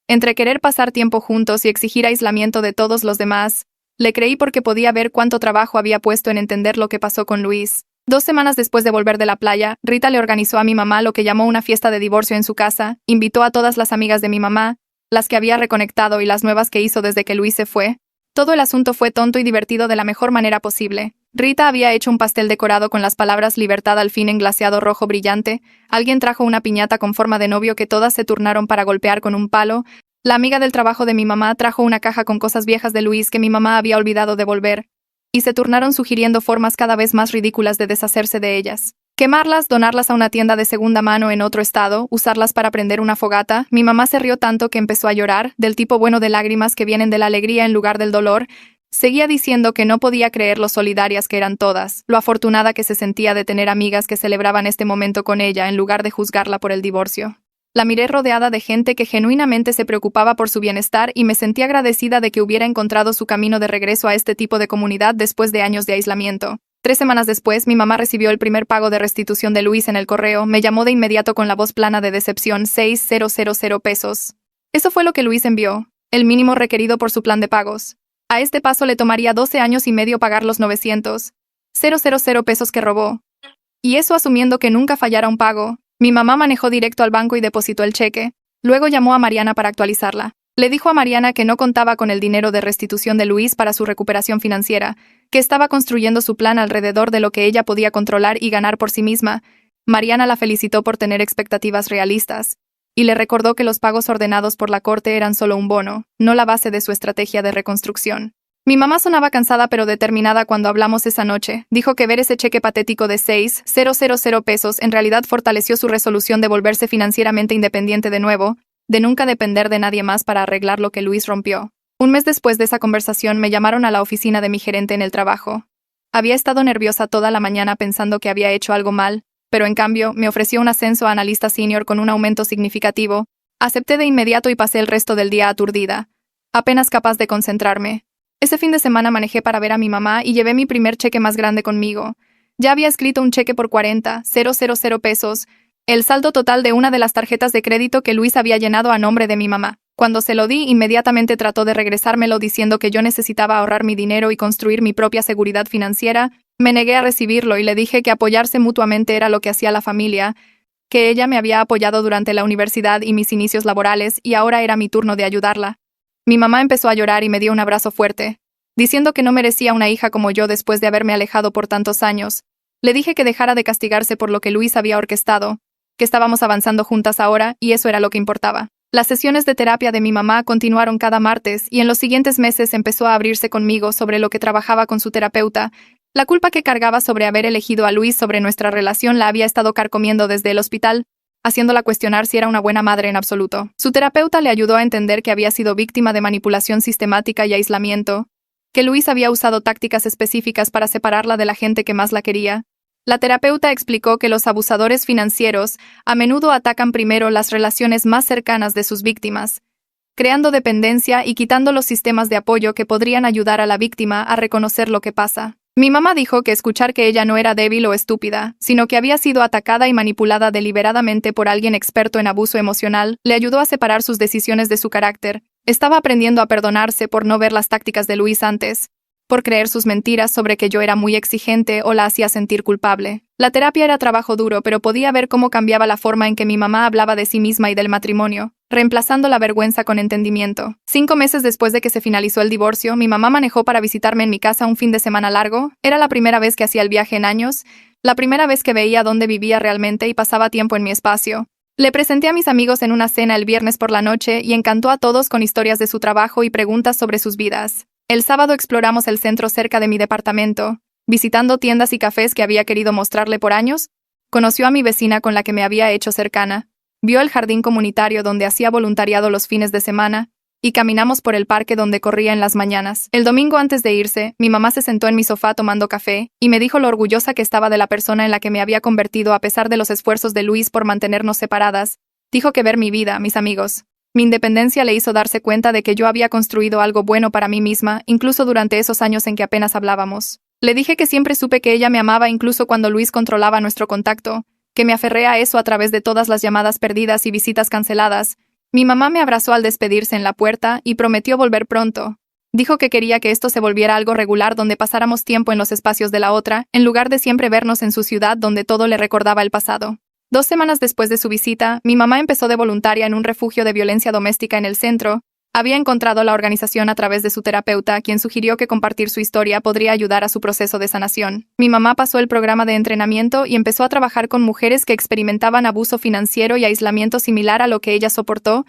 entre querer pasar tiempo juntos y exigir aislamiento de todos los demás. Le creí porque podía ver cuánto trabajo había puesto en entender lo que pasó con Luis. 2 semanas después de volver de la playa, Rita le organizó a mi mamá lo que llamó una fiesta de divorcio en su casa, invitó a todas las amigas de mi mamá, las que había reconectado y las nuevas que hizo desde que Luis se fue. Todo el asunto fue tonto y divertido de la mejor manera posible. Rita había hecho un pastel decorado con las palabras libertad al fin en glaseado rojo brillante. Alguien trajo una piñata con forma de novio que todas se turnaron para golpear con un palo. La amiga del trabajo de mi mamá trajo una caja con cosas viejas de Luis que mi mamá había olvidado devolver. Y se turnaron sugiriendo formas cada vez más ridículas de deshacerse de ellas. Quemarlas, donarlas a una tienda de segunda mano en otro estado, usarlas para prender una fogata. Mi mamá se rió tanto que empezó a llorar, del tipo bueno de lágrimas que vienen de la alegría en lugar del dolor. Seguía diciendo que no podía creer lo solidarias que eran todas, lo afortunada que se sentía de tener amigas que celebraban este momento con ella en lugar de juzgarla por el divorcio. La miré rodeada de gente que genuinamente se preocupaba por su bienestar y me sentí agradecida de que hubiera encontrado su camino de regreso a este tipo de comunidad después de años de aislamiento. 3 semanas después, mi mamá recibió el primer pago de restitución de Luis en el correo. Me llamó de inmediato con la voz plana de decepción, 6,000 pesos. Eso fue lo que Luis envió, el mínimo requerido por su plan de pagos. A este paso le tomaría 12 años y medio pagar los 900,000 pesos que robó. Y eso asumiendo que nunca fallara un pago. Mi mamá manejó directo al banco y depositó el cheque. Luego llamó a Mariana para actualizarla. Le dijo a Mariana que no contaba con el dinero de restitución de Luis para su recuperación financiera, que estaba construyendo su plan alrededor de lo que ella podía controlar y ganar por sí misma. Mariana la felicitó por tener expectativas realistas, y le recordó que los pagos ordenados por la corte eran solo un bono, no la base de su estrategia de reconstrucción. Mi mamá sonaba cansada pero determinada cuando hablamos esa noche. Dijo que ver ese cheque patético de 6,000 pesos en realidad fortaleció su resolución de volverse financieramente independiente de nuevo, de nunca depender de nadie más para arreglar lo que Luis rompió. Un mes después de esa conversación me llamaron a la oficina de mi gerente en el trabajo. Había estado nerviosa toda la mañana pensando que había hecho algo mal, pero en cambio me ofreció un ascenso a analista senior con un aumento significativo. Acepté de inmediato y pasé el resto del día aturdida, apenas capaz de concentrarme. Ese fin de semana manejé para ver a mi mamá y llevé mi primer cheque más grande conmigo. Ya había escrito un cheque por 40,000 pesos, el saldo total de una de las tarjetas de crédito que Luis había llenado a nombre de mi mamá. Cuando se lo di, inmediatamente trató de regresármelo diciendo que yo necesitaba ahorrar mi dinero y construir mi propia seguridad financiera. Me negué a recibirlo y le dije que apoyarse mutuamente era lo que hacía la familia, que ella me había apoyado durante la universidad y mis inicios laborales y ahora era mi turno de ayudarla. Mi mamá empezó a llorar y me dio un abrazo fuerte, diciendo que no merecía una hija como yo después de haberme alejado por tantos años. Le dije que dejara de castigarse por lo que Luis había orquestado, que estábamos avanzando juntas ahora y eso era lo que importaba. Las sesiones de terapia de mi mamá continuaron cada martes y en los siguientes meses empezó a abrirse conmigo sobre lo que trabajaba con su terapeuta. La culpa que cargaba sobre haber elegido a Luis sobre nuestra relación la había estado carcomiendo desde el hospital, haciéndola cuestionar si era una buena madre en absoluto. Su terapeuta le ayudó a entender que había sido víctima de manipulación sistemática y aislamiento, que Luis había usado tácticas específicas para separarla de la gente que más la quería. La terapeuta explicó que los abusadores financieros a menudo atacan primero las relaciones más cercanas de sus víctimas, creando dependencia y quitando los sistemas de apoyo que podrían ayudar a la víctima a reconocer lo que pasa. Mi mamá dijo que escuchar que ella no era débil o estúpida, sino que había sido atacada y manipulada deliberadamente por alguien experto en abuso emocional, le ayudó a separar sus decisiones de su carácter. Estaba aprendiendo a perdonarse por no ver las tácticas de Luis antes, por creer sus mentiras sobre que yo era muy exigente o la hacía sentir culpable. La terapia era trabajo duro, pero podía ver cómo cambiaba la forma en que mi mamá hablaba de sí misma y del matrimonio, reemplazando la vergüenza con entendimiento. 5 meses después de que se finalizó el divorcio, mi mamá manejó para visitarme en mi casa un fin de semana largo. Era la primera vez que hacía el viaje en años, la primera vez que veía dónde vivía realmente y pasaba tiempo en mi espacio. Le presenté a mis amigos en una cena el viernes por la noche y encantó a todos con historias de su trabajo y preguntas sobre sus vidas. El sábado exploramos el centro cerca de mi departamento, visitando tiendas y cafés que había querido mostrarle por años. Conoció a mi vecina con la que me había hecho cercana, vio el jardín comunitario donde hacía voluntariado los fines de semana, y caminamos por el parque donde corría en las mañanas. El domingo antes de irse, mi mamá se sentó en mi sofá tomando café, y me dijo lo orgullosa que estaba de la persona en la que me había convertido a pesar de los esfuerzos de Luis por mantenernos separadas. Dijo que ver mi vida, mis amigos, mi independencia le hizo darse cuenta de que yo había construido algo bueno para mí misma, incluso durante esos años en que apenas hablábamos. Le dije que siempre supe que ella me amaba incluso cuando Luis controlaba nuestro contacto, que me aferré a eso a través de todas las llamadas perdidas y visitas canceladas. Mi mamá me abrazó al despedirse en la puerta y prometió volver pronto. Dijo que quería que esto se volviera algo regular donde pasáramos tiempo en los espacios de la otra, en lugar de siempre vernos en su ciudad donde todo le recordaba el pasado. 2 semanas después de su visita, mi mamá empezó de voluntaria en un refugio de violencia doméstica en el centro. Había encontrado la organización a través de su terapeuta, quien sugirió que compartir su historia podría ayudar a su proceso de sanación. Mi mamá pasó el programa de entrenamiento y empezó a trabajar con mujeres que experimentaban abuso financiero y aislamiento similar a lo que ella soportó.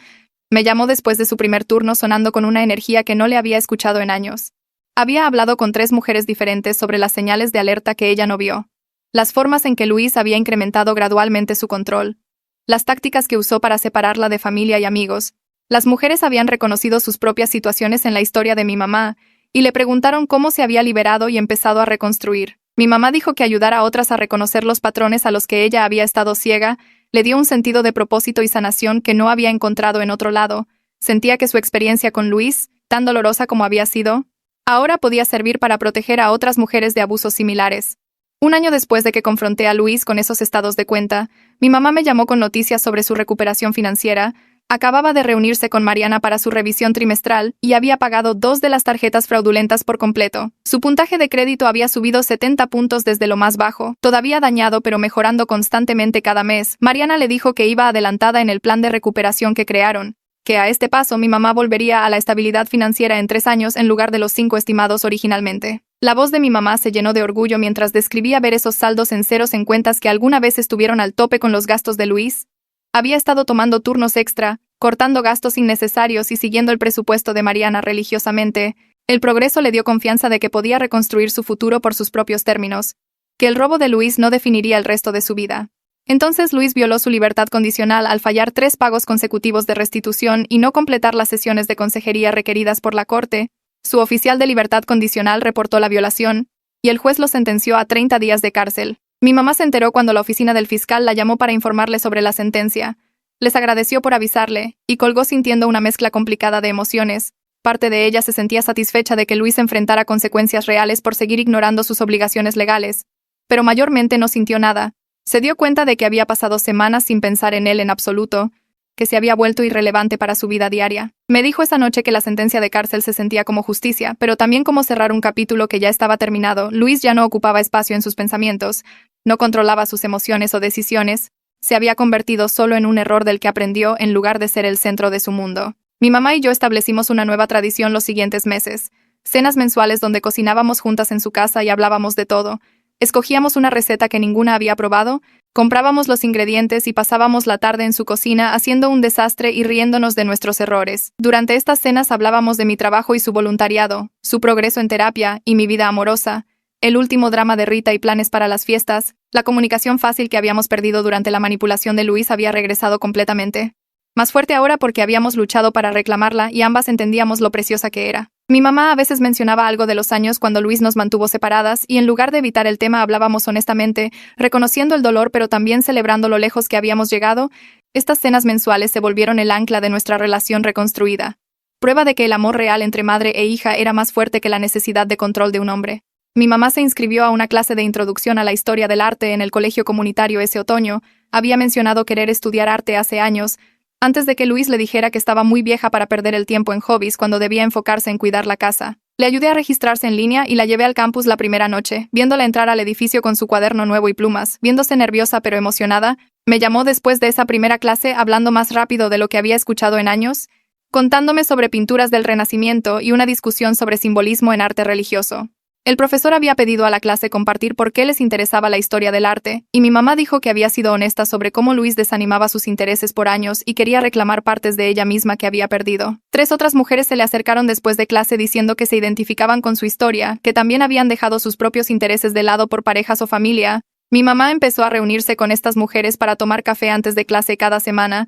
Me llamó después de su primer turno sonando con una energía que no le había escuchado en años. Había hablado con 3 mujeres diferentes sobre las señales de alerta que ella no vio, las formas en que Luis había incrementado gradualmente su control, las tácticas que usó para separarla de familia y amigos. Las mujeres habían reconocido sus propias situaciones en la historia de mi mamá, y le preguntaron cómo se había liberado y empezado a reconstruir. Mi mamá dijo que ayudar a otras a reconocer los patrones a los que ella había estado ciega, le dio un sentido de propósito y sanación que no había encontrado en otro lado. Sentía que su experiencia con Luis, tan dolorosa como había sido, ahora podía servir para proteger a otras mujeres de abusos similares. 1 año después de que confronté a Luis con esos estados de cuenta, mi mamá me llamó con noticias sobre su recuperación financiera. Acababa de reunirse con Mariana para su revisión trimestral y había pagado 2 de las tarjetas fraudulentas por completo. Su puntaje de crédito había subido 70 puntos desde lo más bajo, todavía dañado pero mejorando constantemente cada mes. Mariana le dijo que iba adelantada en el plan de recuperación que crearon, que a este paso mi mamá volvería a la estabilidad financiera en 3 años en lugar de los 5 estimados originalmente. La voz de mi mamá se llenó de orgullo mientras describía ver esos saldos en ceros en cuentas que alguna vez estuvieron al tope con los gastos de Luis. Había estado tomando turnos extra, cortando gastos innecesarios y siguiendo el presupuesto de Mariana religiosamente. El progreso le dio confianza de que podía reconstruir su futuro por sus propios términos, que el robo de Luis no definiría el resto de su vida. Entonces Luis violó su libertad condicional al fallar 3 pagos consecutivos de restitución y no completar las sesiones de consejería requeridas por la corte. Su oficial de libertad condicional reportó la violación, y el juez lo sentenció a 30 días de cárcel. Mi mamá se enteró cuando la oficina del fiscal la llamó para informarle sobre la sentencia. Les agradeció por avisarle, y colgó sintiendo una mezcla complicada de emociones. Parte de ella se sentía satisfecha de que Luis enfrentara consecuencias reales por seguir ignorando sus obligaciones legales, pero mayormente no sintió nada. Se dio cuenta de que había pasado semanas sin pensar en él en absoluto. que se había vuelto irrelevante para su vida diaria. Me dijo esa noche que la sentencia de cárcel se sentía como justicia, pero también como cerrar un capítulo que ya estaba terminado. Luis ya no ocupaba espacio en sus pensamientos, no controlaba sus emociones o decisiones, se había convertido solo en un error del que aprendió en lugar de ser el centro de su mundo. Mi mamá y yo establecimos una nueva tradición los siguientes meses. Cenas mensuales donde cocinábamos juntas en su casa y hablábamos de todo. Escogíamos una receta que ninguna había probado, comprábamos los ingredientes y pasábamos la tarde en su cocina haciendo un desastre y riéndonos de nuestros errores. Durante estas cenas hablábamos de mi trabajo y su voluntariado, su progreso en terapia y mi vida amorosa, el último drama de Rita y planes para las fiestas. La comunicación fácil que habíamos perdido durante la manipulación de Luis había regresado completamente. Más fuerte ahora porque habíamos luchado para reclamarla y ambas entendíamos lo preciosa que era. Mi mamá a veces mencionaba algo de los años cuando Luis nos mantuvo separadas y en lugar de evitar el tema hablábamos honestamente, reconociendo el dolor pero también celebrando lo lejos que habíamos llegado. Estas cenas mensuales se volvieron el ancla de nuestra relación reconstruida. Prueba de que el amor real entre madre e hija era más fuerte que la necesidad de control de un hombre. Mi mamá se inscribió a una clase de introducción a la historia del arte en el colegio comunitario ese otoño. Había mencionado querer estudiar arte hace años, antes de que Luis le dijera que estaba muy vieja para perder el tiempo en hobbies cuando debía enfocarse en cuidar la casa. Le ayudé a registrarse en línea y la llevé al campus la primera noche, viéndola entrar al edificio con su cuaderno nuevo y plumas, viéndose nerviosa pero emocionada. Me llamó después de esa primera clase hablando más rápido de lo que había escuchado en años, contándome sobre pinturas del Renacimiento y una discusión sobre simbolismo en arte religioso. El profesor había pedido a la clase compartir por qué les interesaba la historia del arte, y mi mamá dijo que había sido honesta sobre cómo Luis desanimaba sus intereses por años y quería reclamar partes de ella misma que había perdido. 3 otras mujeres se le acercaron después de clase diciendo que se identificaban con su historia, que también habían dejado sus propios intereses de lado por parejas o familia. Mi mamá empezó a reunirse con estas mujeres para tomar café antes de clase cada semana,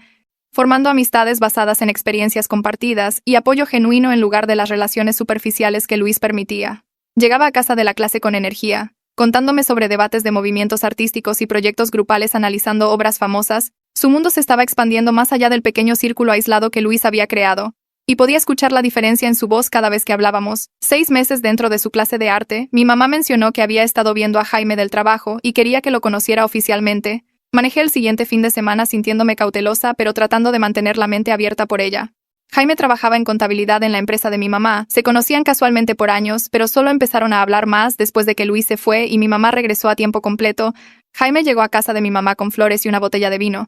formando amistades basadas en experiencias compartidas y apoyo genuino en lugar de las relaciones superficiales que Luis permitía. Llegaba a casa de la clase con energía, contándome sobre debates de movimientos artísticos y proyectos grupales analizando obras famosas. Su mundo se estaba expandiendo más allá del pequeño círculo aislado que Luis había creado, y podía escuchar la diferencia en su voz cada vez que hablábamos. 6 meses dentro de su clase de arte, mi mamá mencionó que había estado viendo a Jaime del trabajo y quería que lo conociera oficialmente. Manejé el siguiente fin de semana sintiéndome cautelosa pero tratando de mantener la mente abierta por ella. Jaime trabajaba en contabilidad en la empresa de mi mamá, se conocían casualmente por años, pero solo empezaron a hablar más después de que Luis se fue y mi mamá regresó a tiempo completo. Jaime llegó a casa de mi mamá con flores y una botella de vino,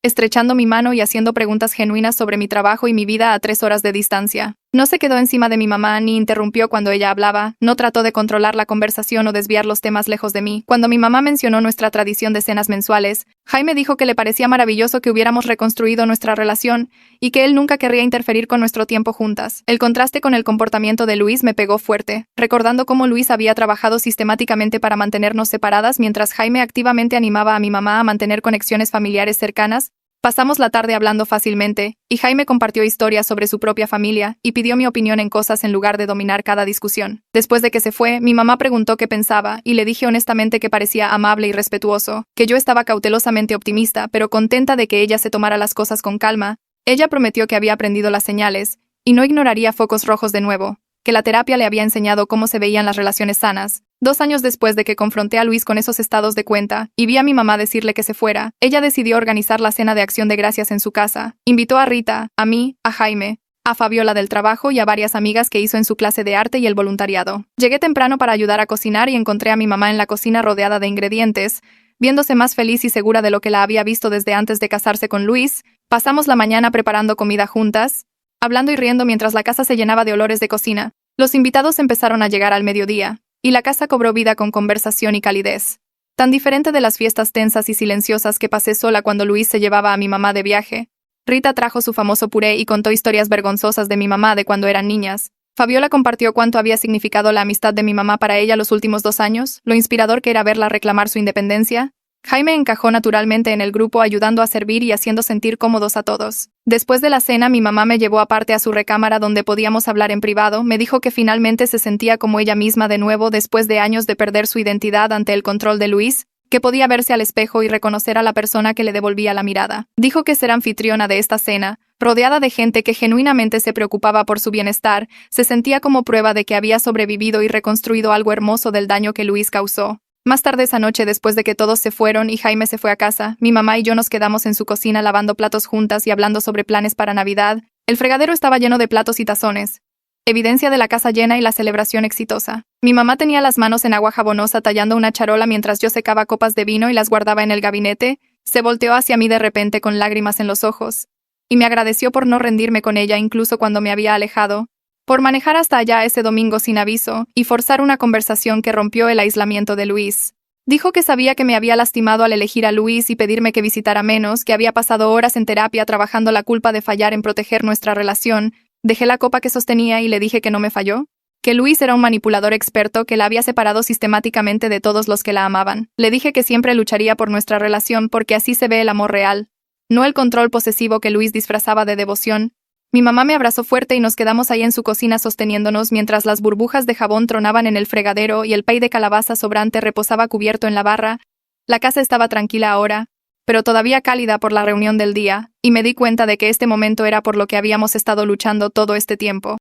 estrechando mi mano y haciendo preguntas genuinas sobre mi trabajo y mi vida a 3 horas de distancia. No se quedó encima de mi mamá ni interrumpió cuando ella hablaba, no trató de controlar la conversación o desviar los temas lejos de mí. Cuando mi mamá mencionó nuestra tradición de cenas mensuales, Jaime dijo que le parecía maravilloso que hubiéramos reconstruido nuestra relación y que él nunca querría interferir con nuestro tiempo juntas. El contraste con el comportamiento de Luis me pegó fuerte, recordando cómo Luis había trabajado sistemáticamente para mantenernos separadas mientras Jaime activamente animaba a mi mamá a mantener conexiones familiares cercanas. Pasamos la tarde hablando fácilmente, y Jaime compartió historias sobre su propia familia y pidió mi opinión en cosas en lugar de dominar cada discusión. Después de que se fue, mi mamá preguntó qué pensaba y le dije honestamente que parecía amable y respetuoso, que yo estaba cautelosamente optimista, pero contenta de que ella se tomara las cosas con calma. Ella prometió que había aprendido las señales y no ignoraría focos rojos de nuevo, que la terapia le había enseñado cómo se veían las relaciones sanas. 2 años después de que confronté a Luis con esos estados de cuenta y vi a mi mamá decirle que se fuera, ella decidió organizar la cena de acción de gracias en su casa. Invitó a Rita, a mí, a Jaime, a Fabiola del trabajo y a varias amigas que hizo en su clase de arte y el voluntariado. Llegué temprano para ayudar a cocinar y encontré a mi mamá en la cocina rodeada de ingredientes, viéndose más feliz y segura de lo que la había visto desde antes de casarse con Luis. Pasamos la mañana preparando comida juntas, hablando y riendo mientras la casa se llenaba de olores de cocina. Los invitados empezaron a llegar al mediodía, y la casa cobró vida con conversación y calidez. Tan diferente de las fiestas tensas y silenciosas que pasé sola cuando Luis se llevaba a mi mamá de viaje. Rita trajo su famoso puré y contó historias vergonzosas de mi mamá de cuando eran niñas. Fabiola compartió cuánto había significado la amistad de mi mamá para ella los últimos 2 años, lo inspirador que era verla reclamar su independencia. Jaime encajó naturalmente en el grupo ayudando a servir y haciendo sentir cómodos a todos. Después de la cena mi mamá me llevó aparte a su recámara donde podíamos hablar en privado. Me dijo que finalmente se sentía como ella misma de nuevo después de años de perder su identidad ante el control de Luis, que podía verse al espejo y reconocer a la persona que le devolvía la mirada. Dijo que ser anfitriona de esta cena, rodeada de gente que genuinamente se preocupaba por su bienestar, se sentía como prueba de que había sobrevivido y reconstruido algo hermoso del daño que Luis causó. Más tarde esa noche, después de que todos se fueron y Jaime se fue a casa, mi mamá y yo nos quedamos en su cocina lavando platos juntas y hablando sobre planes para Navidad. El fregadero estaba lleno de platos y tazones, evidencia de la casa llena y la celebración exitosa. Mi mamá tenía las manos en agua jabonosa tallando una charola mientras yo secaba copas de vino y las guardaba en el gabinete. Se volteó hacia mí de repente con lágrimas en los ojos, y me agradeció por no rendirme con ella incluso cuando me había alejado, por manejar hasta allá ese domingo sin aviso y forzar una conversación que rompió el aislamiento de Luis. Dijo que sabía que me había lastimado al elegir a Luis y pedirme que visitara menos, que había pasado horas en terapia trabajando la culpa de fallar en proteger nuestra relación. Dejé la copa que sostenía y le dije que no me falló, que Luis era un manipulador experto que la había separado sistemáticamente de todos los que la amaban. Le dije que siempre lucharía por nuestra relación porque así se ve el amor real, no el control posesivo que Luis disfrazaba de devoción. Mi mamá me abrazó fuerte y nos quedamos ahí en su cocina sosteniéndonos mientras las burbujas de jabón tronaban en el fregadero y el pay de calabaza sobrante reposaba cubierto en la barra. La casa estaba tranquila ahora, pero todavía cálida por la reunión del día, y me di cuenta de que este momento era por lo que habíamos estado luchando todo este tiempo.